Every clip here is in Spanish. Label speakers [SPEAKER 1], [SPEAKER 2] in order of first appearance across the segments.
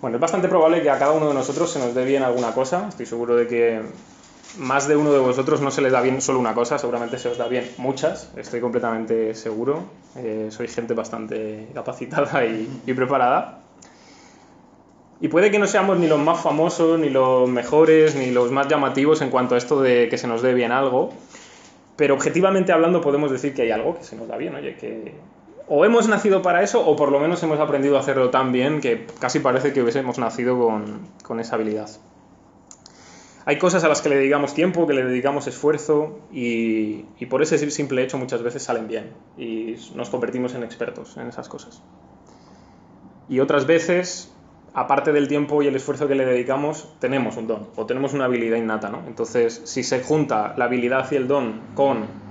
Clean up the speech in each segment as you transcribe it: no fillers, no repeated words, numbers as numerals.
[SPEAKER 1] Bueno, es bastante probable que a cada uno de nosotros se nos dé bien alguna cosa. Estoy seguro de que más de uno de vosotros no se les da bien solo una cosa, seguramente se os da bien muchas, estoy completamente seguro. Sois gente bastante capacitada y preparada. Y puede que no seamos ni los más famosos, ni los mejores, ni los más llamativos en cuanto a esto de que se nos dé bien algo, pero objetivamente hablando podemos decir que hay algo que se nos da bien, oye, que o hemos nacido para eso o por lo menos hemos aprendido a hacerlo tan bien que casi parece que hubiésemos nacido con esa habilidad. Hay cosas a las que le dedicamos tiempo, que le dedicamos esfuerzo y por ese simple hecho muchas veces salen bien y nos convertimos en expertos en esas cosas. Y otras veces, aparte del tiempo y el esfuerzo que le dedicamos, tenemos un don o tenemos una habilidad innata, ¿no? Entonces, si se junta la habilidad y el don con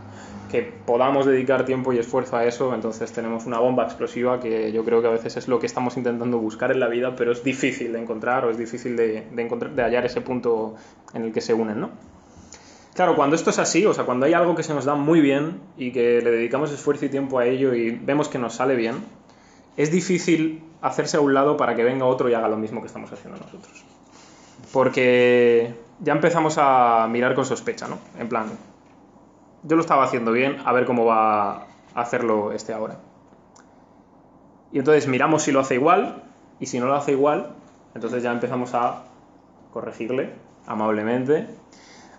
[SPEAKER 1] que podamos dedicar tiempo y esfuerzo a eso, entonces tenemos una bomba explosiva que yo creo que a veces es lo que estamos intentando buscar en la vida, pero es difícil de encontrar o es difícil de hallar ese punto en el que se unen, ¿no? Claro, cuando esto es así, o sea, cuando hay algo que se nos da muy bien y que le dedicamos esfuerzo y tiempo a ello y vemos que nos sale bien, es difícil hacerse a un lado para que venga otro y haga lo mismo que estamos haciendo nosotros. Porque ya empezamos a mirar con sospecha, ¿no? En plan, yo lo estaba haciendo bien, a ver cómo va a hacerlo este ahora. Y entonces miramos si lo hace igual, y si no lo hace igual, entonces ya empezamos a corregirle amablemente,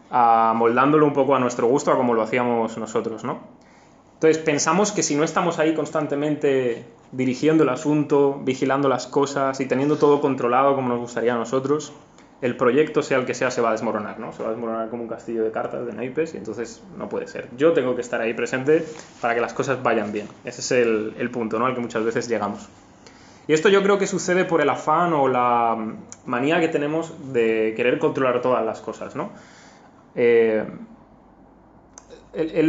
[SPEAKER 1] amoldándolo un poco a nuestro gusto, a como lo hacíamos nosotros, ¿no? Entonces pensamos que si no estamos ahí constantemente dirigiendo el asunto, vigilando las cosas y teniendo todo controlado como nos gustaría a nosotros, el proyecto, sea el que sea, se va a desmoronar, ¿no? Se va a desmoronar como un castillo de cartas de naipes y entonces no puede ser. Yo tengo que estar ahí presente para que las cosas vayan bien. Ese es el punto, ¿no?, al que muchas veces llegamos. Y esto yo creo que sucede por el afán o la manía que tenemos de querer controlar todas las cosas, ¿no?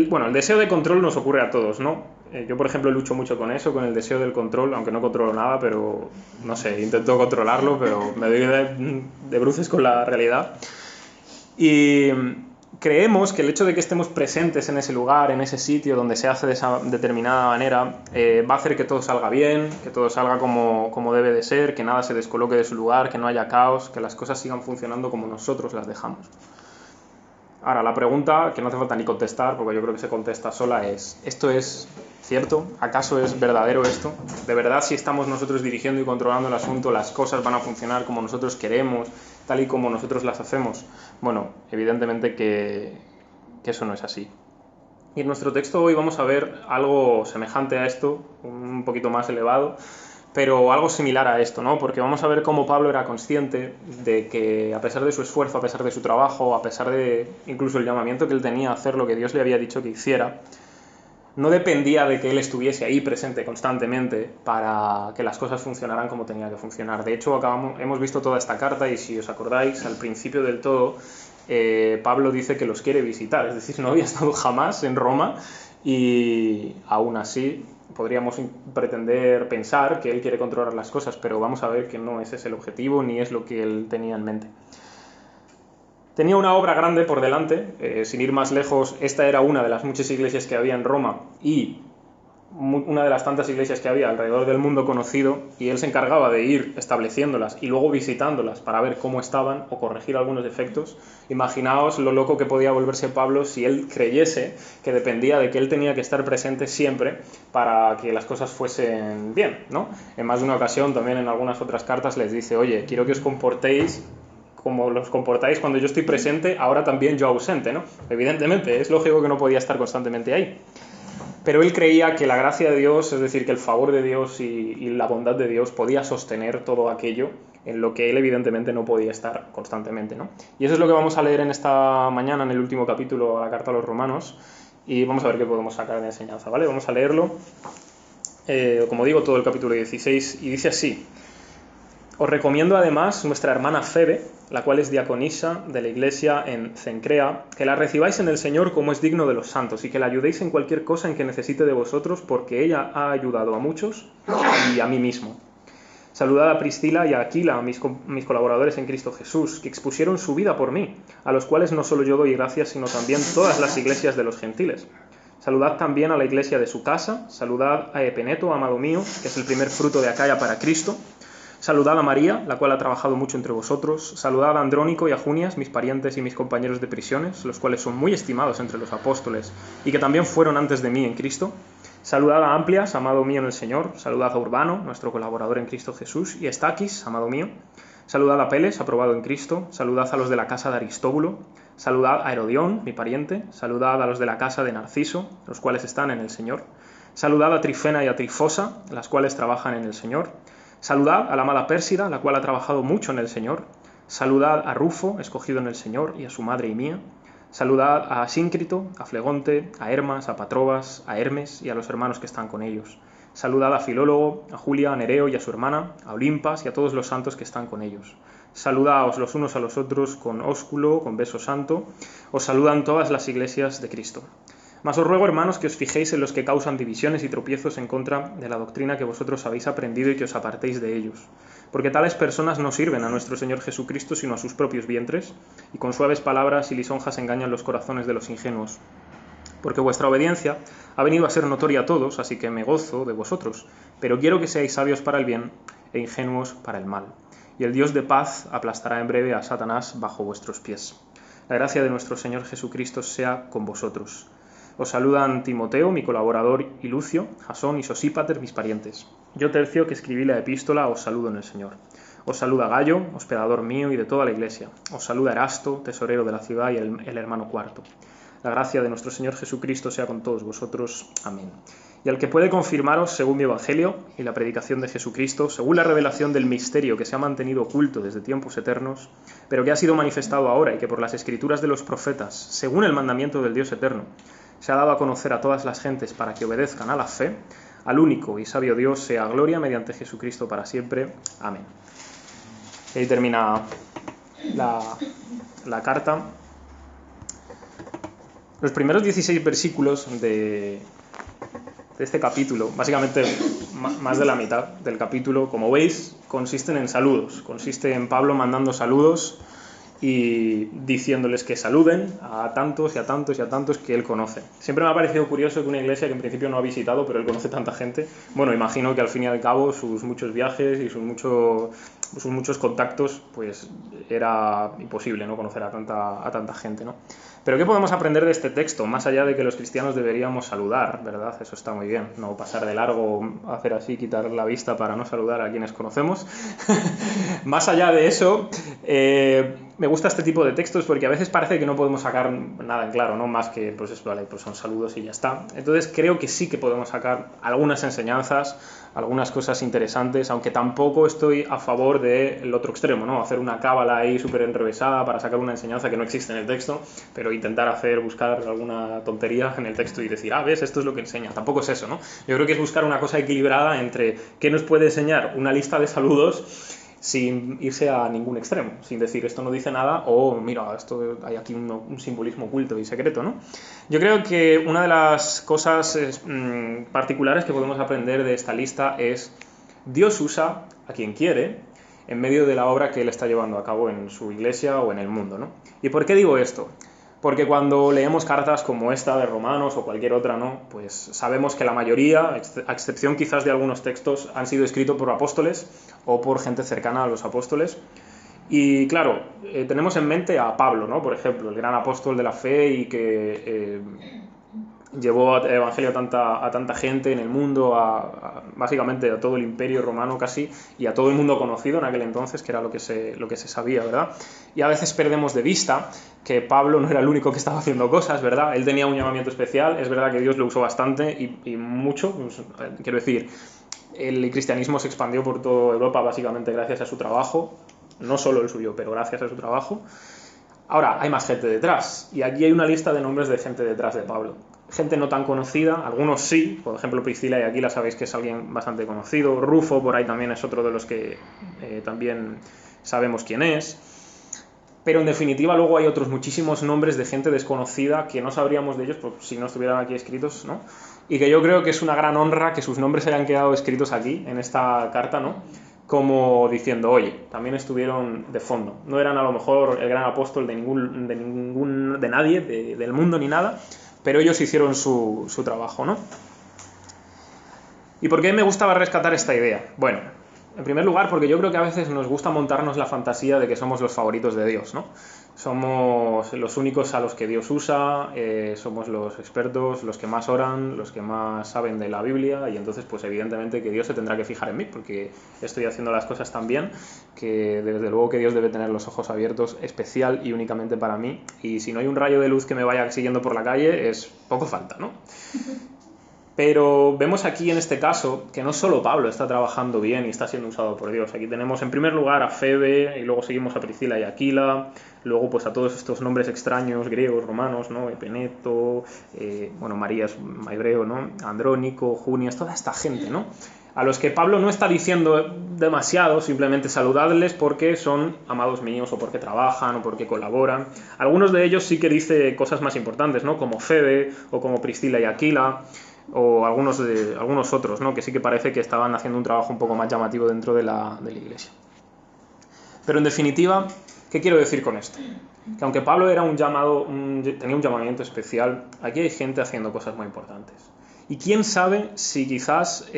[SPEAKER 1] Bueno, el deseo de control nos ocurre a todos, ¿no? Yo, por ejemplo, lucho mucho con eso, con el deseo del control, aunque no controlo nada, pero no sé, intento controlarlo, pero me doy de bruces con la realidad. Y creemos que el hecho de que estemos presentes en ese lugar, en ese sitio donde se hace de esa determinada manera, va a hacer que todo salga bien, que todo salga como debe de ser, que nada se descoloque de su lugar, que no haya caos, que las cosas sigan funcionando como nosotros las dejamos. Ahora, la pregunta, que no hace falta ni contestar, porque yo creo que se contesta sola, es: ¿esto es cierto? ¿Acaso es verdadero esto? ¿De verdad, si estamos nosotros dirigiendo y controlando el asunto, las cosas van a funcionar como nosotros queremos, tal y como nosotros las hacemos? Bueno, evidentemente que eso no es así. Y en nuestro texto hoy vamos a ver algo semejante a esto, un poquito más elevado, pero algo similar a esto, ¿no? Porque vamos a ver cómo Pablo era consciente de que a pesar de su esfuerzo, a pesar de su trabajo, a pesar de incluso el llamamiento que él tenía a hacer lo que Dios le había dicho que hiciera, no dependía de que él estuviese ahí presente constantemente para que las cosas funcionaran como tenía que funcionar. De hecho, hemos visto toda esta carta y si os acordáis, al principio del todo, Pablo dice que los quiere visitar, es decir, no había estado jamás en Roma y aún así podríamos pretender pensar que él quiere controlar las cosas, pero vamos a ver que no ese es el objetivo ni es lo que él tenía en mente. Tenía una obra grande por delante, sin ir más lejos, esta era una de las muchas iglesias que había en Roma y una de las tantas iglesias que había alrededor del mundo conocido, y él se encargaba de ir estableciéndolas y luego visitándolas para ver cómo estaban o corregir algunos defectos. Imaginaos lo loco que podía volverse Pablo si él creyese que dependía de que él tenía que estar presente siempre para que las cosas fuesen bien, ¿no? En más de una ocasión, también en algunas otras cartas les dice: oye, quiero que os comportéis como los comportáis cuando yo estoy presente, ahora también yo ausente, ¿no? Evidentemente, es lógico que no podía estar constantemente ahí. Pero él creía que la gracia de Dios, es decir, que el favor de Dios y la bondad de Dios podía sostener todo aquello en lo que él evidentemente no podía estar constantemente, ¿no? Y eso es lo que vamos a leer en esta mañana, en el último capítulo de la carta a los Romanos, y vamos a ver qué podemos sacar de enseñanza, ¿vale? Vamos a leerlo, como digo, todo el capítulo 16, y dice así: os recomiendo además nuestra hermana Febe, la cual es diaconisa de la iglesia en Cencrea, que la recibáis en el Señor como es digno de los santos y que la ayudéis en cualquier cosa en que necesite de vosotros, porque ella ha ayudado a muchos y a mí mismo. Saludad a Priscila y a Aquila, mis colaboradores en Cristo Jesús, que expusieron su vida por mí, a los cuales no solo yo doy gracias, sino también todas las iglesias de los gentiles. Saludad también a la iglesia de su casa, saludad a Epeneto, amado mío, que es el primer fruto de Acaya para Cristo. Saludad a María, la cual ha trabajado mucho entre vosotros. Saludad a Andrónico y a Junias, mis parientes y mis compañeros de prisiones, los cuales son muy estimados entre los apóstoles y que también fueron antes de mí en Cristo. Saludad a Amplias, amado mío en el Señor. Saludad a Urbano, nuestro colaborador en Cristo Jesús, y a Estaquis, amado mío. Saludad a Peles, aprobado en Cristo. Saludad a los de la casa de Aristóbulo. Saludad a Herodión, mi pariente. Saludad a los de la casa de Narciso, los cuales están en el Señor. Saludad a Trifena y a Trifosa, las cuales trabajan en el Señor. Saludad a la amada Pérsida, la cual ha trabajado mucho en el Señor. Saludad a Rufo, escogido en el Señor, y a su madre y mía. Saludad a Asíncrito, a Flegonte, a Hermas, a Patrobas, a Hermes y a los hermanos que están con ellos. Saludad a Filólogo, a Julia, a Nereo y a su hermana, a Olimpas y a todos los santos que están con ellos. Saludaos los unos a los otros con ósculo, con beso santo. Os saludan todas las iglesias de Cristo. Mas os ruego, hermanos, que os fijéis en los que causan divisiones y tropiezos en contra de la doctrina que vosotros habéis aprendido y que os apartéis de ellos. Porque tales personas no sirven a nuestro Señor Jesucristo, sino a sus propios vientres, y con suaves palabras y lisonjas engañan los corazones de los ingenuos. Porque vuestra obediencia ha venido a ser notoria a todos, así que me gozo de vosotros, pero quiero que seáis sabios para el bien e ingenuos para el mal. Y el Dios de paz aplastará en breve a Satanás bajo vuestros pies. La gracia de nuestro Señor Jesucristo sea con vosotros. Os saludan Timoteo, mi colaborador, y Lucio, Jasón y Sosípater, mis parientes. Yo, Tercio, que escribí la epístola, os saludo en el Señor. Os saluda Gallo, hospedador mío y de toda la iglesia. Os saluda Erasto, tesorero de la ciudad, y el hermano Cuarto. La gracia de nuestro Señor Jesucristo sea con todos vosotros. Amén. Y al que puede confirmaros, según mi evangelio y la predicación de Jesucristo, según la revelación del misterio que se ha mantenido oculto desde tiempos eternos, pero que ha sido manifestado ahora y que por las escrituras de los profetas, según el mandamiento del Dios eterno, se ha dado a conocer a todas las gentes para que obedezcan a la fe, al único y sabio Dios sea gloria mediante Jesucristo para siempre. Amén. Y ahí termina la carta. Los primeros 16 versículos de este capítulo, básicamente más de la mitad del capítulo, como veis, consisten en saludos. Consiste en Pablo mandando saludos y diciéndoles que saluden a tantos y a tantos y a tantos que él conoce. Siempre me ha parecido curioso que una iglesia que en principio no ha visitado, pero él conoce tanta gente, bueno, imagino que al fin y al cabo sus muchos viajes y sus muchos contactos, pues era imposible, ¿no?, conocer a tanta gente, ¿no? Pero ¿qué podemos aprender de este texto? Más allá de que los cristianos deberíamos saludar, ¿verdad? Eso está muy bien, no pasar de largo, hacer así, quitar la vista para no saludar a quienes conocemos. Más allá de eso, me gusta este tipo de textos porque a veces parece que no podemos sacar nada en claro, ¿no? Más que, pues eso, vale, pues son saludos y ya está. Entonces creo que sí que podemos sacar algunas enseñanzas, algunas cosas interesantes, aunque tampoco estoy a favor del otro extremo, ¿no? Hacer una cábala ahí súper enrevesada para sacar una enseñanza que no existe en el texto, pero intentar buscar alguna tontería en el texto y decir, ves, esto es lo que enseña. Tampoco es eso, ¿no? Yo creo que es buscar una cosa equilibrada entre qué nos puede enseñar una lista de saludos sin irse a ningún extremo, sin decir esto no dice nada o mira, esto hay aquí un simbolismo oculto y secreto, ¿no? Yo creo que una de las cosas particulares que podemos aprender de esta lista es Dios usa a quien quiere en medio de la obra que él está llevando a cabo en su iglesia o en el mundo, ¿no? ¿Y por qué digo esto? Porque cuando leemos cartas como esta de Romanos o cualquier otra, ¿no?, pues sabemos que la mayoría, a excepción quizás de algunos textos, han sido escritos por apóstoles o por gente cercana a los apóstoles. Y claro, tenemos en mente a Pablo, ¿no?, por ejemplo, el gran apóstol de la fe y que llevó el evangelio a tanta gente en el mundo, básicamente a todo el imperio romano casi, y a todo el mundo conocido en aquel entonces, que era lo que se sabía, ¿verdad? Y a veces perdemos de vista que Pablo no era el único que estaba haciendo cosas, ¿verdad? Él tenía un llamamiento especial, es verdad que Dios lo usó bastante y mucho, pues, quiero decir, el cristianismo se expandió por toda Europa básicamente gracias a su trabajo, no solo el suyo, pero gracias a su trabajo. Ahora, hay más gente detrás, y aquí hay una lista de nombres de gente detrás de Pablo. Gente no tan conocida, algunos sí, por ejemplo Priscila y Aquila sabéis que es alguien bastante conocido, Rufo por ahí también es otro de los que también sabemos quién es, pero en definitiva luego hay otros muchísimos nombres de gente desconocida que no sabríamos de ellos pues, si no estuvieran aquí escritos, ¿no? Y que yo creo que es una gran honra que sus nombres hayan quedado escritos aquí, en esta carta, ¿no?, como diciendo, oye, también estuvieron de fondo, no eran a lo mejor el gran apóstol de nadie, del mundo ni nada, pero ellos hicieron su trabajo, ¿no? ¿Y por qué me gustaba rescatar esta idea? Bueno, En primer lugar, porque yo creo que a veces nos gusta montarnos la fantasía de que somos los favoritos de Dios, ¿no? Somos los únicos a los que Dios usa, somos los expertos, los que más oran, los que más saben de la Biblia, y entonces pues evidentemente que Dios se tendrá que fijar en mí, porque estoy haciendo las cosas tan bien que desde luego que Dios debe tener los ojos abiertos especial y únicamente para mí, y si no hay un rayo de luz que me vaya siguiendo por la calle, es poco falta, ¿no? Pero vemos aquí en este caso que no solo Pablo está trabajando bien y está siendo usado por Dios. Aquí tenemos en primer lugar a Febe, y luego seguimos a Priscila y Aquila, luego pues a todos estos nombres extraños, griegos, romanos, ¿no? Epeneto, bueno, María es hebreo, ¿no? Andrónico, Junias, toda esta gente, ¿no? A los que Pablo no está diciendo demasiado, simplemente saludadles porque son amados míos, o porque trabajan, o porque colaboran. Algunos de ellos sí que dice cosas más importantes, ¿no? Como Febe, o como Priscila y Aquila, o algunos otros, ¿no? Que sí que parece que estaban haciendo un trabajo un poco más llamativo dentro de la iglesia. Pero en definitiva, ¿qué quiero decir con esto? Que aunque Pablo era tenía un llamamiento especial, aquí hay gente haciendo cosas muy importantes. Y quién sabe si quizás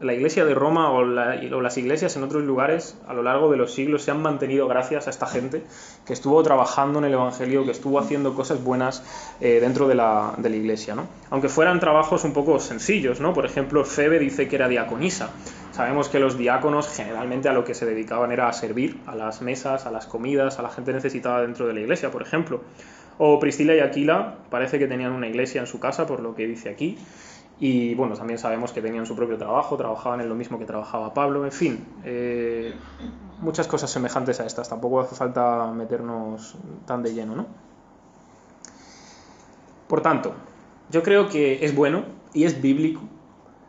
[SPEAKER 1] la iglesia de Roma o las iglesias en otros lugares a lo largo de los siglos se han mantenido gracias a esta gente que estuvo trabajando en el Evangelio, que estuvo haciendo cosas buenas dentro de la iglesia, ¿no? Aunque fueran trabajos un poco sencillos, ¿no? Por ejemplo, Febe dice que era diaconisa. Sabemos que los diáconos generalmente a lo que se dedicaban era a servir a las mesas, a las comidas, a la gente necesitada dentro de la iglesia, por ejemplo. O Priscila y Aquila parece que tenían una iglesia en su casa, por lo que dice aquí. Y bueno, también sabemos que tenían su propio trabajo, trabajaban en lo mismo que trabajaba Pablo, en fin, muchas cosas semejantes a estas, tampoco hace falta meternos tan de lleno, ¿no? Por tanto, yo creo que es bueno y es bíblico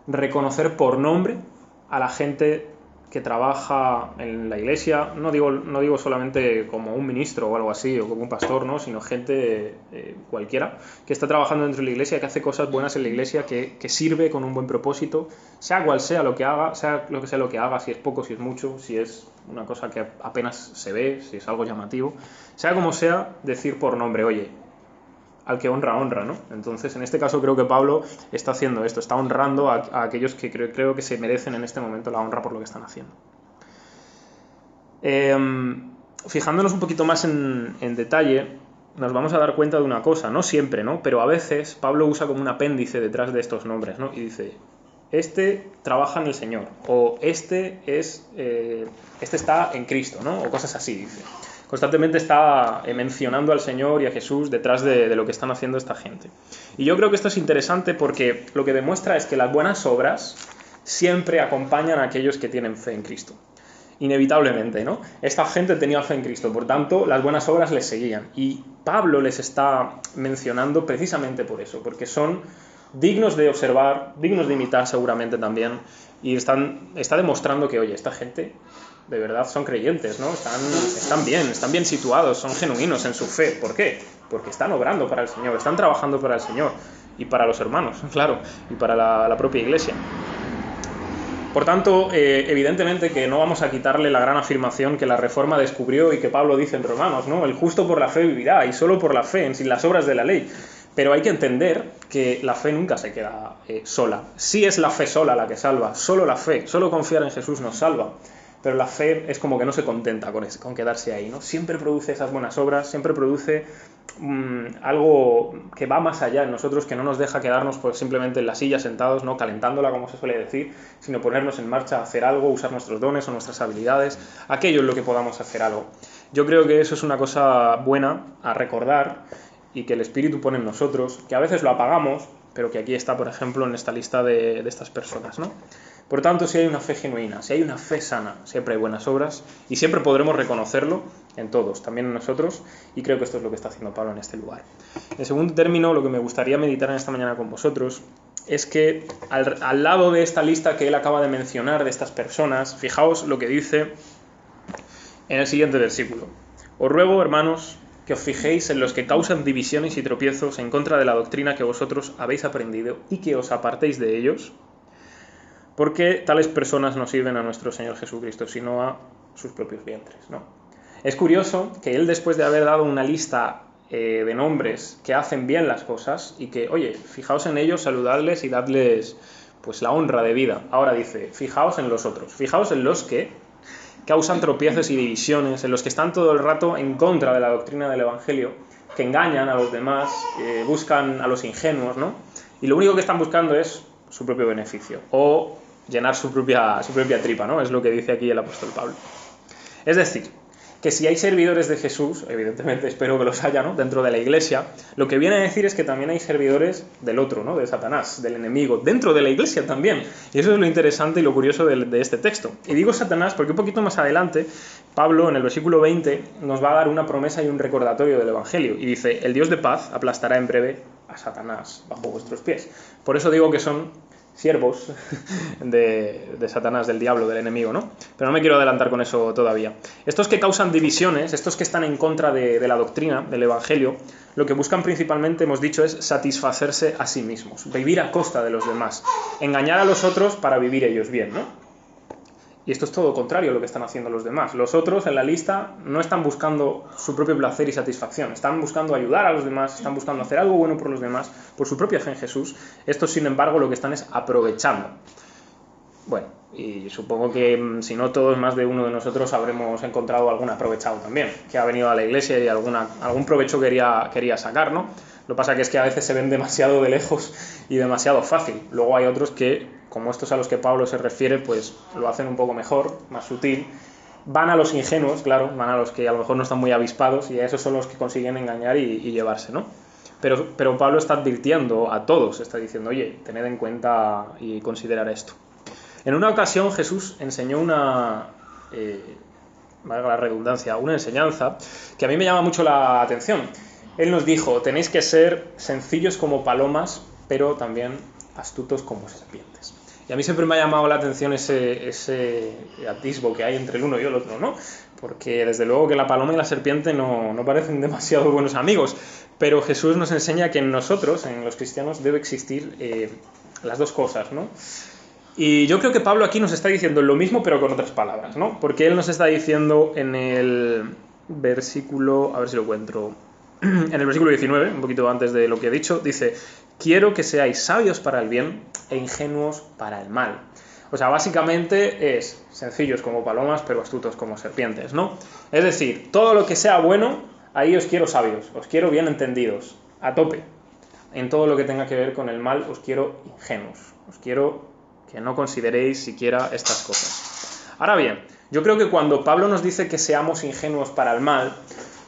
[SPEAKER 1] reconocer por nombre a la gente que trabaja en la iglesia, no digo solamente como un ministro o algo así, o como un pastor, ¿no? Sino gente cualquiera que está trabajando dentro de la iglesia, que hace cosas buenas en la iglesia, que sirve con un buen propósito, sea cual sea lo que haga, sea lo que haga, si es poco, si es mucho, si es una cosa que apenas se ve, si es algo llamativo, sea como sea, decir por nombre, oye, al que honra, honra, ¿no? Entonces, en este caso creo que Pablo está haciendo esto, está honrando a aquellos que creo que se merecen en este momento la honra por lo que están haciendo. Fijándonos un poquito más en detalle, nos vamos a dar cuenta de una cosa, no siempre, ¿no? Pero a veces Pablo usa como un apéndice detrás de estos nombres, ¿no? Y dice, este trabaja en el Señor, o este está en Cristo, ¿no? O cosas así, dice. Constantemente está mencionando al Señor y a Jesús detrás de lo que están haciendo esta gente. Y yo creo que esto es interesante porque lo que demuestra es que las buenas obras siempre acompañan a aquellos que tienen fe en Cristo. Inevitablemente, ¿no? Esta gente tenía fe en Cristo, por tanto, las buenas obras les seguían. Y Pablo les está mencionando precisamente por eso, porque son dignos de observar, dignos de imitar seguramente también, y está demostrando que, oye, esta gente de verdad son creyentes, ¿no? Están bien situados, son genuinos en su fe. ¿Por qué? Porque están obrando para el Señor, están trabajando para el Señor y para los hermanos, claro, y para la propia iglesia. Por tanto, evidentemente que no vamos a quitarle la gran afirmación que la Reforma descubrió y que Pablo dice en Romanos, ¿no? El justo por la fe vivirá, y solo por la fe, sin las obras de la ley. Pero hay que entender que la fe nunca se queda sola. Sí es la fe sola la que salva, solo la fe, solo confiar en Jesús nos salva. Pero la fe es como que no se contenta con quedarse ahí, ¿no? Siempre produce esas buenas obras, siempre produce algo que va más allá en nosotros, que no nos deja quedarnos pues, simplemente en la silla sentados, ¿no? Calentándola, como se suele decir, sino ponernos en marcha, hacer algo, usar nuestros dones o nuestras habilidades, aquello en lo que podamos hacer algo. Yo creo que eso es una cosa buena a recordar y que el Espíritu pone en nosotros, que a veces lo apagamos, pero que aquí está, por ejemplo, en esta lista de estas personas, ¿no? Por tanto, si hay una fe genuina, si hay una fe sana, siempre hay buenas obras y siempre podremos reconocerlo en todos, también en nosotros, y creo que esto es lo que está haciendo Pablo en este lugar. En segundo término, lo que me gustaría meditar en esta mañana con vosotros es que al lado de esta lista que él acaba de mencionar de estas personas, fijaos lo que dice en el siguiente versículo. Os ruego, hermanos, que os fijéis en los que causan divisiones y tropiezos en contra de la doctrina que vosotros habéis aprendido y que os apartéis de ellos, porque tales personas no sirven a nuestro Señor Jesucristo, sino a sus propios vientres, ¿no? Es curioso que él, después de haber dado una lista de nombres que hacen bien las cosas y que, oye, fijaos en ellos, saludadles y dadles pues la honra de vida. Ahora dice, fijaos en los otros, fijaos en los que causan tropiezos y divisiones, en los que están todo el rato en contra de la doctrina del Evangelio, que engañan a los demás, buscan a los ingenuos, ¿no? Y lo único que están buscando es su propio beneficio, o llenar su propia tripa, ¿no? Es lo que dice aquí el apóstol Pablo. Es decir, que si hay servidores de Jesús, evidentemente espero que los haya, ¿no?, dentro de la iglesia, lo que viene a decir es que también hay servidores del otro, ¿no?, de Satanás, del enemigo, dentro de la iglesia también. Y eso es lo interesante y lo curioso de este texto. Y digo Satanás porque un poquito más adelante, Pablo, en el versículo 20, nos va a dar una promesa y un recordatorio del Evangelio. Y dice, el Dios de paz aplastará en breve a Satanás bajo vuestros pies. Por eso digo que son siervos de Satanás, del diablo, del enemigo, ¿no? Pero no me quiero adelantar con eso todavía. Estos que causan divisiones, estos que están en contra de la doctrina, del Evangelio, lo que buscan principalmente, hemos dicho, es satisfacerse a sí mismos, vivir a costa de los demás, engañar a los otros para vivir ellos bien, ¿no? Y esto es todo contrario a lo que están haciendo los demás. Los otros en la lista no están buscando su propio placer y satisfacción, están buscando ayudar a los demás, están buscando hacer algo bueno por los demás, por su propia fe en Jesús. Estos, sin embargo, lo que están es aprovechando. Bueno, y supongo que si no todos, más de uno de nosotros habremos encontrado algún aprovechado también, que ha venido a la iglesia y algún provecho quería sacar, ¿no? Lo que pasa es que a veces se ven demasiado de lejos y demasiado fácil. Luego hay otros que, como estos a los que Pablo se refiere, pues lo hacen un poco mejor, más sutil. Van a los ingenuos, claro, van a los que a lo mejor no están muy avispados, y a esos son los que consiguen engañar y llevarse, ¿no? Pero Pablo está advirtiendo a todos, está diciendo, oye, tened en cuenta y considerar esto. En una ocasión Jesús enseñó valga la redundancia, una enseñanza que a mí me llama mucho la atención. Él nos dijo, tenéis que ser sencillos como palomas, pero también astutos como serpientes. Y a mí siempre me ha llamado la atención ese atisbo que hay entre el uno y el otro, ¿no? Porque desde luego que la paloma y la serpiente no parecen demasiado buenos amigos, pero Jesús nos enseña que en nosotros, en los cristianos, debe existir las dos cosas, ¿no? Y yo creo que Pablo aquí nos está diciendo lo mismo, pero con otras palabras, ¿no? Porque él nos está diciendo en el versículo, a ver si lo encuentro, en el versículo 19, un poquito antes de lo que he dicho, dice, quiero que seáis sabios para el bien e ingenuos para el mal. O sea, básicamente es sencillos como palomas, pero astutos como serpientes, ¿no? Es decir, todo lo que sea bueno, ahí os quiero sabios, os quiero bien entendidos, a tope. En todo lo que tenga que ver con el mal, os quiero ingenuos, os quiero que no consideréis siquiera estas cosas. Ahora bien, yo creo que cuando Pablo nos dice que seamos ingenuos para el mal,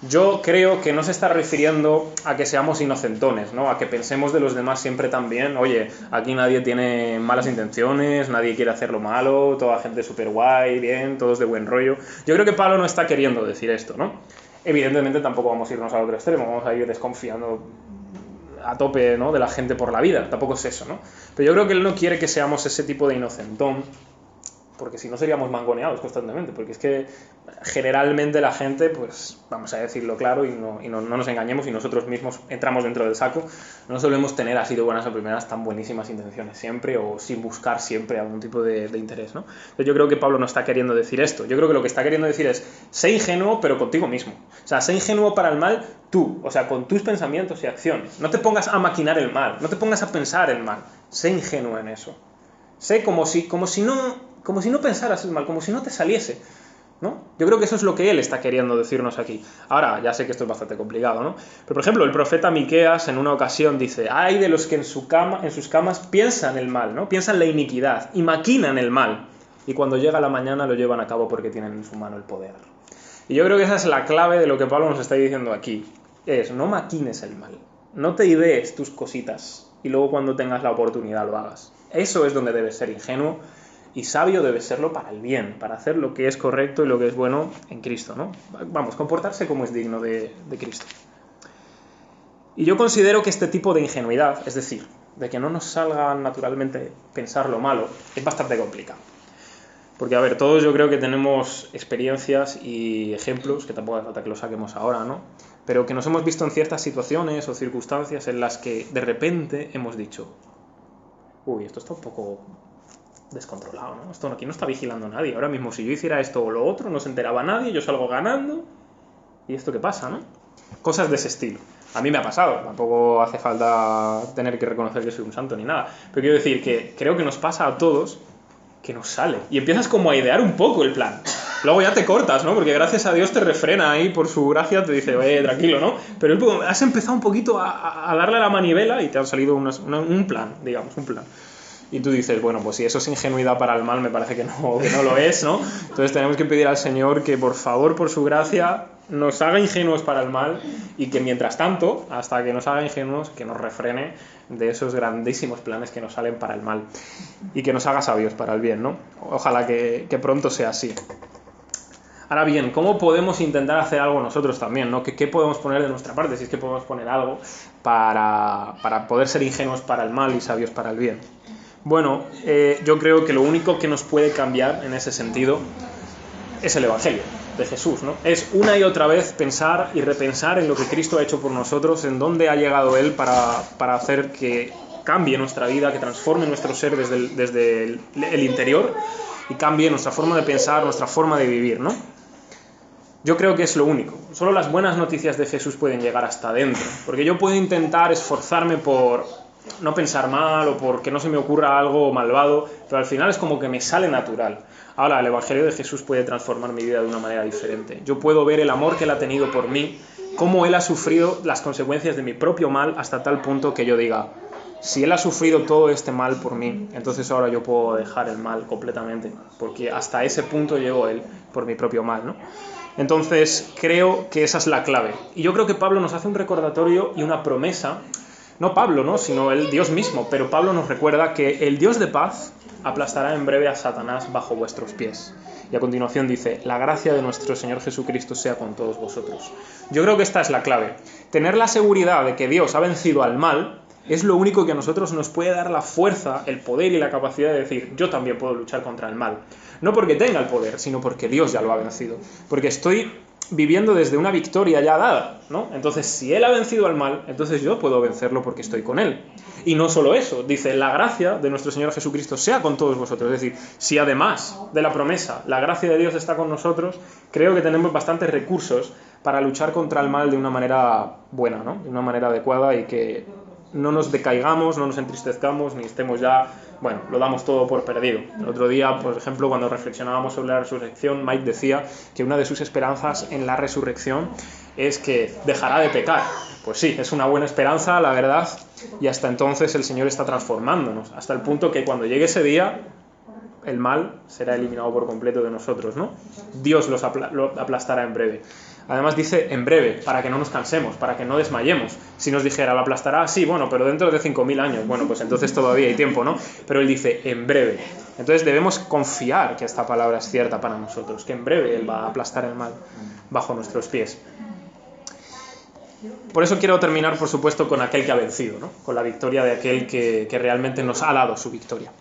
[SPEAKER 1] yo creo que no se está refiriendo a que seamos inocentones, ¿no? A que pensemos de los demás siempre tan bien. Oye, aquí nadie tiene malas intenciones, nadie quiere hacer lo malo, toda la gente súper guay, bien, todos de buen rollo. Yo creo que Pablo no está queriendo decir esto, ¿no? Evidentemente tampoco vamos a irnos al otro extremo, vamos a ir desconfiando a tope, ¿no?, de la gente por la vida, tampoco es eso, ¿no? Pero yo creo que él no quiere que seamos ese tipo de inocentón, porque si no seríamos mangoneados constantemente, porque es que generalmente la gente, pues vamos a decirlo claro y no nos engañemos, y nosotros mismos entramos dentro del saco, no solemos tener así de buenas a primeras tan buenísimas intenciones siempre, o sin buscar siempre algún tipo de interés, ¿no? Pero yo creo que Pablo no está queriendo decir esto. Yo creo que lo que está queriendo decir es, sé ingenuo pero contigo mismo. O sea, sé ingenuo para el mal tú, o sea, con tus pensamientos y acciones. No te pongas a maquinar el mal, no te pongas a pensar el mal, sé ingenuo en eso. Sé como si no pensaras el mal, como si no te saliese, ¿no? Yo creo que eso es lo que él está queriendo decirnos aquí. Ahora, ya sé que esto es bastante complicado, ¿no? Pero, por ejemplo, el profeta Miqueas en una ocasión dice, hay de los que en sus camas piensan el mal, ¿no? Piensan la iniquidad y maquinan el mal. Y cuando llega la mañana lo llevan a cabo porque tienen en su mano el poder. Y yo creo que esa es la clave de lo que Pablo nos está diciendo aquí. Es, no maquines el mal. No te idees tus cositas y luego cuando tengas la oportunidad lo hagas. Eso es donde debes ser ingenuo. Y sabio debe serlo para el bien, para hacer lo que es correcto y lo que es bueno en Cristo, ¿no? Vamos, comportarse como es digno de Cristo. Y yo considero que este tipo de ingenuidad, es decir, de que no nos salga naturalmente pensar lo malo, es bastante complicado. Porque, a ver, todos yo creo que tenemos experiencias y ejemplos, que tampoco hace falta que los saquemos ahora, ¿no? Pero que nos hemos visto en ciertas situaciones o circunstancias en las que de repente hemos dicho, uy, esto está un poco descontrolado, ¿no? Esto aquí no está vigilando nadie. Ahora mismo si yo hiciera esto o lo otro, no se enteraba nadie, yo salgo ganando. ¿Y esto qué pasa, no? Cosas de ese estilo. A mí me ha pasado, tampoco hace falta tener que reconocer que soy un santo ni nada. Pero quiero decir que creo que nos pasa a todos que nos sale. Y empiezas como a idear un poco el plan. Luego ya te cortas, ¿no? Porque gracias a Dios te refrena ahí, por su gracia te dice, oye, tranquilo, ¿no? Pero has empezado un poquito a darle a la manivela y te ha salido un plan, digamos, un plan. Y tú dices, bueno, pues si eso es ingenuidad para el mal, me parece que no lo es, ¿no? Entonces tenemos que pedir al Señor que, por favor, por su gracia, nos haga ingenuos para el mal y que, mientras tanto, hasta que nos haga ingenuos, que nos refrene de esos grandísimos planes que nos salen para el mal y que nos haga sabios para el bien, ¿no? Ojalá que pronto sea así. Ahora bien, ¿cómo podemos intentar hacer algo nosotros también, ¿no? ¿Qué podemos poner de nuestra parte? Si es que podemos poner algo para poder ser ingenuos para el mal y sabios para el bien. Bueno, yo creo que lo único que nos puede cambiar en ese sentido es el Evangelio de Jesús, ¿no? Es una y otra vez pensar y repensar en lo que Cristo ha hecho por nosotros, en dónde ha llegado Él para hacer que cambie nuestra vida, que transforme nuestro ser desde el interior y cambie nuestra forma de pensar, nuestra forma de vivir, ¿no? Yo creo que es lo único. Solo las buenas noticias de Jesús pueden llegar hasta adentro, porque yo puedo intentar esforzarme por no pensar mal o porque no se me ocurra algo malvado, pero al final es como que me sale natural. Ahora, el Evangelio de Jesús puede transformar mi vida de una manera diferente. Yo puedo ver el amor que Él ha tenido por mí, cómo Él ha sufrido las consecuencias de mi propio mal hasta tal punto que yo diga, si Él ha sufrido todo este mal por mí, entonces ahora yo puedo dejar el mal completamente, porque hasta ese punto llegó Él por mi propio mal, ¿no? Entonces creo que esa es la clave. Y yo creo que Pablo nos hace un recordatorio y una promesa, no Pablo, ¿no? Sino el Dios mismo, pero Pablo nos recuerda que el Dios de paz aplastará en breve a Satanás bajo vuestros pies. Y a continuación dice, la gracia de nuestro Señor Jesucristo sea con todos vosotros. Yo creo que esta es la clave. Tener la seguridad de que Dios ha vencido al mal es lo único que a nosotros nos puede dar la fuerza, el poder y la capacidad de decir, yo también puedo luchar contra el mal. No porque tenga el poder, sino porque Dios ya lo ha vencido. Porque estoy viviendo desde una victoria ya dada, ¿no? Entonces, si Él ha vencido al mal, entonces yo puedo vencerlo porque estoy con Él. Y no solo eso, dice, la gracia de nuestro Señor Jesucristo sea con todos vosotros. Es decir, si además de la promesa, la gracia de Dios está con nosotros, creo que tenemos bastantes recursos para luchar contra el mal de una manera buena, ¿no? De una manera adecuada y que no nos decaigamos, no nos entristezcamos, ni estemos ya, bueno, lo damos todo por perdido. El otro día, por ejemplo, cuando reflexionábamos sobre la resurrección, Mike decía que una de sus esperanzas en la resurrección es que dejará de pecar. Pues sí, es una buena esperanza, la verdad, y hasta entonces el Señor está transformándonos, hasta el punto que cuando llegue ese día, el mal será eliminado por completo de nosotros, ¿no? Dios lo aplastará en breve. Además dice en breve, para que no nos cansemos, para que no desmayemos. Si nos dijera, lo aplastará, sí, bueno, pero dentro de 5.000 años, bueno, pues entonces todavía hay tiempo, ¿no? Pero Él dice en breve. Entonces debemos confiar que esta palabra es cierta para nosotros, que en breve Él va a aplastar el mal bajo nuestros pies. Por eso quiero terminar, por supuesto, con aquel que ha vencido, ¿no? Con la victoria de aquel que realmente nos ha dado su victoria.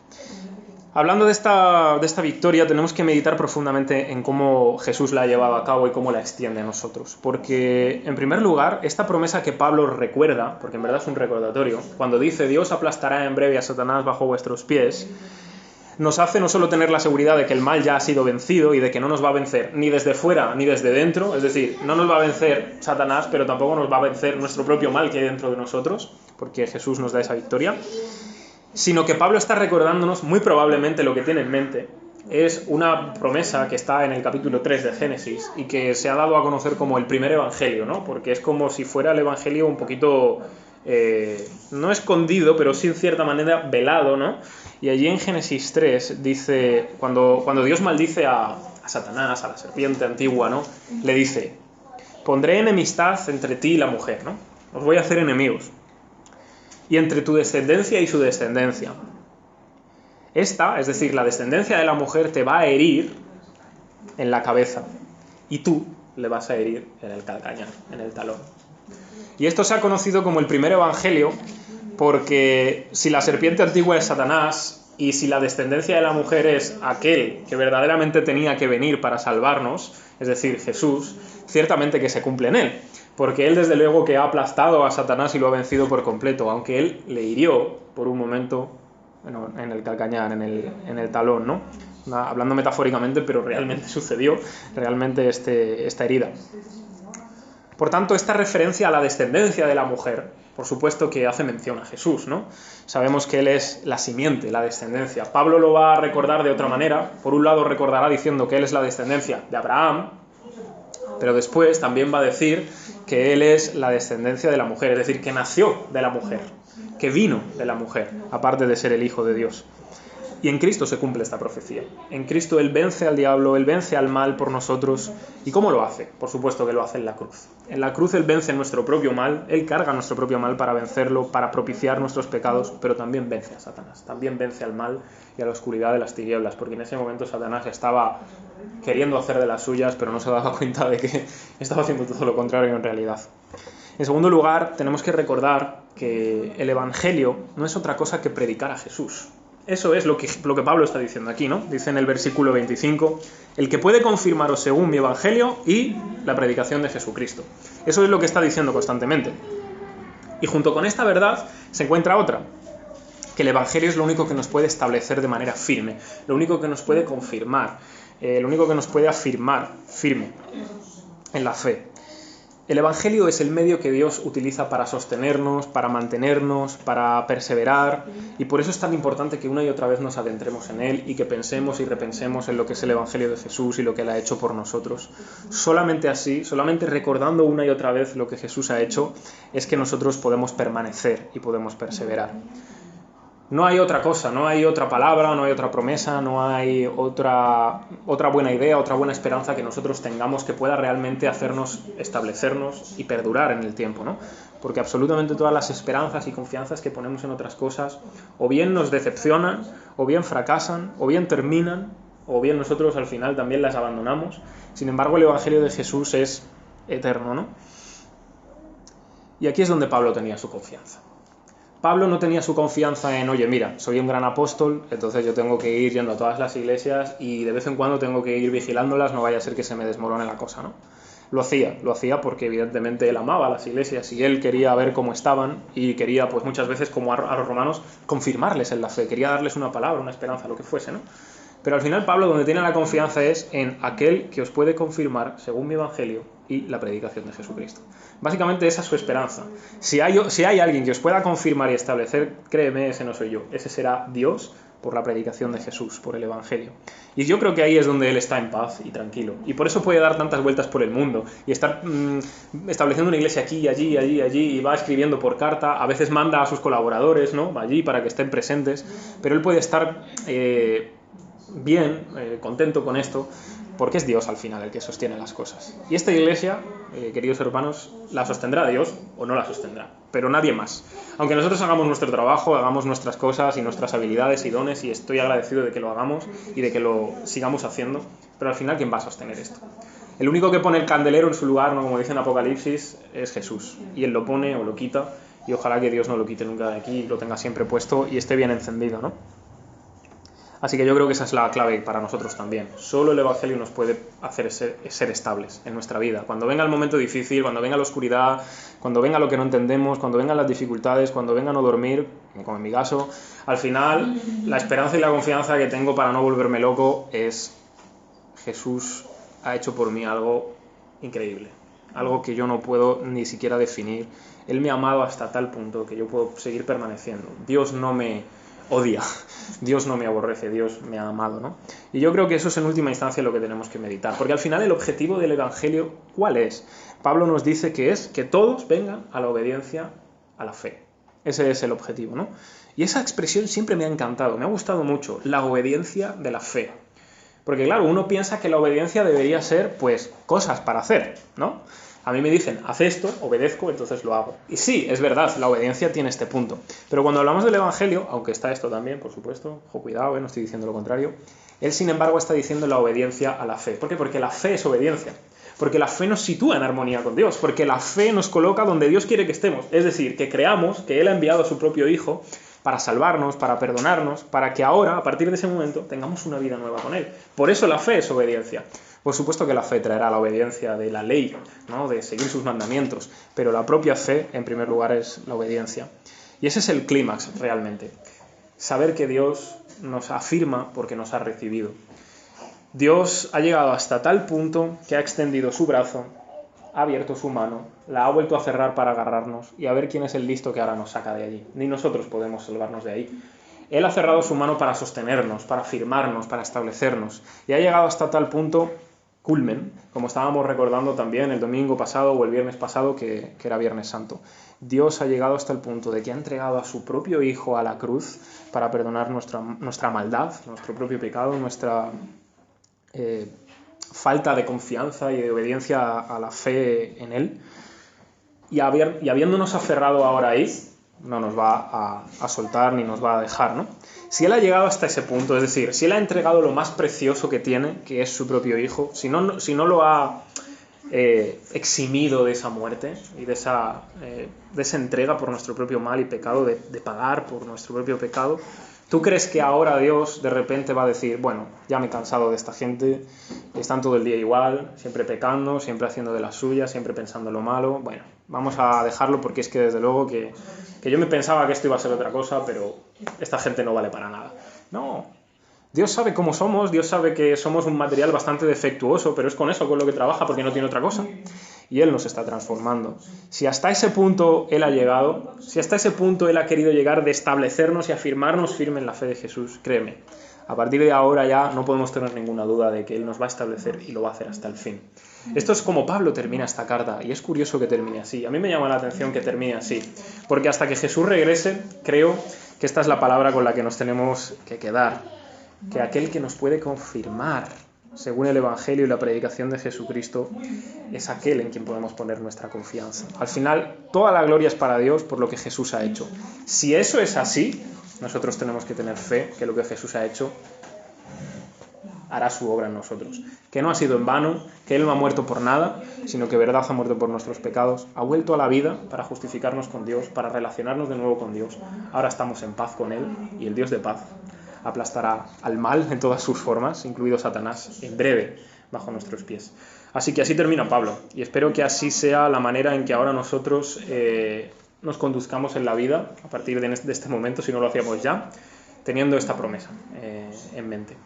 [SPEAKER 1] Hablando de esta victoria, tenemos que meditar profundamente en cómo Jesús la ha llevado a cabo y cómo la extiende a nosotros. Porque, en primer lugar, esta promesa que Pablo recuerda, porque en verdad es un recordatorio, cuando dice Dios aplastará en breve a Satanás bajo vuestros pies, nos hace no solo tener la seguridad de que el mal ya ha sido vencido y de que no nos va a vencer ni desde fuera ni desde dentro, es decir, no nos va a vencer Satanás, pero tampoco nos va a vencer nuestro propio mal que hay dentro de nosotros, porque Jesús nos da esa victoria, sino que Pablo está recordándonos, muy probablemente lo que tiene en mente, es una promesa que está en el capítulo 3 de Génesis y que se ha dado a conocer como el primer evangelio, ¿no? Porque es como si fuera el evangelio un poquito, no escondido, pero sí en cierta manera velado, ¿no? Y allí en Génesis 3 dice, cuando Dios maldice a Satanás, a la serpiente antigua, ¿no? Le dice, pondré enemistad entre ti y la mujer, ¿no? Os voy a hacer enemigos. Y entre tu descendencia y su descendencia. Esta, es decir, la descendencia de la mujer, te va a herir en la cabeza y tú le vas a herir en el calcañar, en el talón. Y esto se ha conocido como el primer evangelio porque si la serpiente antigua es Satanás y si la descendencia de la mujer es aquel que verdaderamente tenía que venir para salvarnos, es decir, Jesús, ciertamente que se cumple en él. Porque él desde luego que ha aplastado a Satanás y lo ha vencido por completo, aunque él le hirió por un momento en el calcañar, en el talón, ¿no? Hablando metafóricamente, pero realmente sucedió, realmente esta herida. Por tanto, esta referencia a la descendencia de la mujer, por supuesto que hace mención a Jesús, ¿no? Sabemos que él es la simiente, la descendencia. Pablo lo va a recordar de otra manera. Por un lado recordará diciendo que él es la descendencia de Abraham, pero después también va a decir que él es la descendencia de la mujer, es decir, que nació de la mujer, que vino de la mujer, aparte de ser el Hijo de Dios. Y en Cristo se cumple esta profecía. En Cristo Él vence al diablo, Él vence al mal por nosotros. ¿Y cómo lo hace? Por supuesto que lo hace en la cruz. En la cruz Él vence nuestro propio mal, Él carga nuestro propio mal para vencerlo, para propiciar nuestros pecados, pero también vence a Satanás, también vence al mal y a la oscuridad de las tinieblas, porque en ese momento Satanás estaba queriendo hacer de las suyas, pero no se daba cuenta de que estaba haciendo todo lo contrario en realidad. En segundo lugar, tenemos que recordar que el Evangelio no es otra cosa que predicar a Jesús. Eso es lo que Pablo está diciendo aquí, ¿no? Dice en el versículo 25, el que puede confirmaros según mi evangelio y la predicación de Jesucristo. Eso es lo que está diciendo constantemente. Y junto con esta verdad se encuentra otra, que el evangelio es lo único que nos puede establecer de manera firme, lo único que nos puede confirmar, lo único que nos puede afirmar firme en la fe. El Evangelio es el medio que Dios utiliza para sostenernos, para mantenernos, para perseverar, y por eso es tan importante que una y otra vez nos adentremos en él y que pensemos y repensemos en lo que es el Evangelio de Jesús y lo que él ha hecho por nosotros. Solamente así, solamente recordando una y otra vez lo que Jesús ha hecho, es que nosotros podemos permanecer y podemos perseverar. No hay otra cosa, no hay otra palabra, no hay otra promesa, no hay otra buena idea, otra buena esperanza que nosotros tengamos que pueda realmente hacernos establecernos y perdurar en el tiempo, ¿no? Porque absolutamente todas las esperanzas y confianzas que ponemos en otras cosas o bien nos decepcionan, o bien fracasan, o bien terminan, o bien nosotros al final también las abandonamos. Sin embargo, el Evangelio de Jesús es eterno, ¿no? Y aquí es donde Pablo tenía su confianza. Pablo no tenía su confianza en, oye, mira, soy un gran apóstol, entonces yo tengo que ir yendo a todas las iglesias y de vez en cuando tengo que ir vigilándolas, no vaya a ser que se me desmorone la cosa, ¿no? Lo hacía porque evidentemente él amaba las iglesias y él quería ver cómo estaban y quería, pues muchas veces, como a los romanos, confirmarles en la fe, quería darles una palabra, una esperanza, lo que fuese, ¿no? Pero al final Pablo donde tiene la confianza es en aquel que os puede confirmar, según mi evangelio, y la predicación de Jesucristo. Básicamente esa es su esperanza. Si hay alguien que os pueda confirmar y establecer, créeme, ese no soy yo. Ese será Dios por la predicación de Jesús, por el evangelio. Y yo creo que ahí es donde él está en paz y tranquilo. Y por eso puede dar tantas vueltas por el mundo y estar estableciendo una iglesia aquí, allí, y va escribiendo por carta. A veces manda a sus colaboradores, ¿no?, allí para que estén presentes. Pero él puede estar bien, contento con esto, porque es Dios al final el que sostiene las cosas. Y esta iglesia, queridos hermanos, la sostendrá Dios o no la sostendrá, pero nadie más. Aunque nosotros hagamos nuestro trabajo, hagamos nuestras cosas y nuestras habilidades y dones, y estoy agradecido de que lo hagamos y de que lo sigamos haciendo, pero al final, ¿quién va a sostener esto? El único que pone el candelero en su lugar, ¿no?, como dice en Apocalipsis, es Jesús. Y Él lo pone o lo quita, y ojalá que Dios no lo quite nunca de aquí, lo tenga siempre puesto y esté bien encendido, ¿no? Así que yo creo que esa es la clave para nosotros también. Solo el Evangelio nos puede hacer ser estables en nuestra vida. Cuando venga el momento difícil, cuando venga la oscuridad, cuando venga lo que no entendemos, cuando vengan las dificultades, cuando venga no dormir, como en mi caso, al final la esperanza y la confianza que tengo para no volverme loco es: Jesús ha hecho por mí algo increíble, algo que yo no puedo ni siquiera definir. Él me ha amado hasta tal punto que yo puedo seguir permaneciendo. Dios no me odia, Dios no me aborrece, Dios me ha amado, ¿no? Y yo creo que eso es en última instancia lo que tenemos que meditar, porque al final el objetivo del Evangelio, ¿cuál es? Pablo nos dice que es que todos vengan a la obediencia a la fe. Ese es el objetivo, ¿no? Y esa expresión siempre me ha encantado, me ha gustado mucho, la obediencia de la fe. Porque claro, uno piensa que la obediencia debería ser, pues, cosas para hacer, ¿no? A mí me dicen, haz esto, obedezco, entonces lo hago. Y sí, es verdad, la obediencia tiene este punto. Pero cuando hablamos del Evangelio, aunque está esto también, por supuesto, ojo, cuidado, no estoy diciendo lo contrario, él sin embargo está diciendo la obediencia a la fe. ¿Por qué? Porque la fe es obediencia. Porque la fe nos sitúa en armonía con Dios. Porque la fe nos coloca donde Dios quiere que estemos. Es decir, que creamos que Él ha enviado a su propio Hijo para salvarnos, para perdonarnos, para que ahora, a partir de ese momento, tengamos una vida nueva con Él. Por eso la fe es obediencia. Por supuesto que la fe traerá la obediencia de la ley, ¿no?, de seguir sus mandamientos, pero la propia fe, en primer lugar, es la obediencia. Y ese es el clímax, realmente. Saber que Dios nos afirma porque nos ha recibido. Dios ha llegado hasta tal punto que ha extendido su brazo ha abierto su mano, la ha vuelto a cerrar para agarrarnos y a ver quién es el listo que ahora nos saca de allí. Ni nosotros podemos salvarnos de ahí. Él ha cerrado su mano para sostenernos, para firmarnos, para establecernos. Y ha llegado hasta tal punto, culmen, como estábamos recordando también el domingo pasado o el viernes pasado, que era Viernes Santo. Dios ha llegado hasta el punto de que ha entregado a su propio Hijo a la cruz para perdonar nuestra maldad, nuestro propio pecado, nuestra falta de confianza y de obediencia a la fe en Él. Y habiéndonos aferrado ahora ahí, no nos va a soltar ni nos va a dejar, ¿no? Si Él ha llegado hasta ese punto, es decir, si Él ha entregado lo más precioso que tiene, que es su propio Hijo, si no lo ha eximido de esa muerte y de esa entrega por nuestro propio mal y pecado, de pagar por nuestro propio pecado, ¿tú crees que ahora Dios de repente va a decir, bueno, ya me he cansado de esta gente, están todo el día igual, siempre pecando, siempre haciendo de las suyas, siempre pensando lo malo, bueno, vamos a dejarlo porque es que desde luego que yo me pensaba que esto iba a ser otra cosa, pero esta gente no vale para nada? No, Dios sabe cómo somos, Dios sabe que somos un material bastante defectuoso, pero es con eso con lo que trabaja porque no tiene otra cosa. Y Él nos está transformando. Si hasta ese punto Él ha llegado, si hasta ese punto Él ha querido llegar de establecernos y afirmarnos firme en la fe de Jesús, créeme, a partir de ahora ya no podemos tener ninguna duda de que Él nos va a establecer y lo va a hacer hasta el fin. Esto es como Pablo termina esta carta, y es curioso que termine así. A mí me llama la atención que termine así, porque hasta que Jesús regrese, creo que esta es la palabra con la que nos tenemos que quedar, que aquel que nos puede confirmar, según el Evangelio y la predicación de Jesucristo, es aquel en quien podemos poner nuestra confianza. Al final, toda la gloria es para Dios por lo que Jesús ha hecho. Si eso es así, nosotros tenemos que tener fe que lo que Jesús ha hecho hará su obra en nosotros. Que no ha sido en vano, que Él no ha muerto por nada, sino que verdad ha muerto por nuestros pecados, ha vuelto a la vida para justificarnos con Dios, para relacionarnos de nuevo con Dios. Ahora estamos en paz con Él y el Dios de paz aplastará al mal en todas sus formas, incluido Satanás, en breve, bajo nuestros pies. Así que así termina Pablo, y espero que así sea la manera en que ahora nosotros nos conduzcamos en la vida, a partir de este momento, si no lo hacíamos ya, teniendo esta promesa en mente.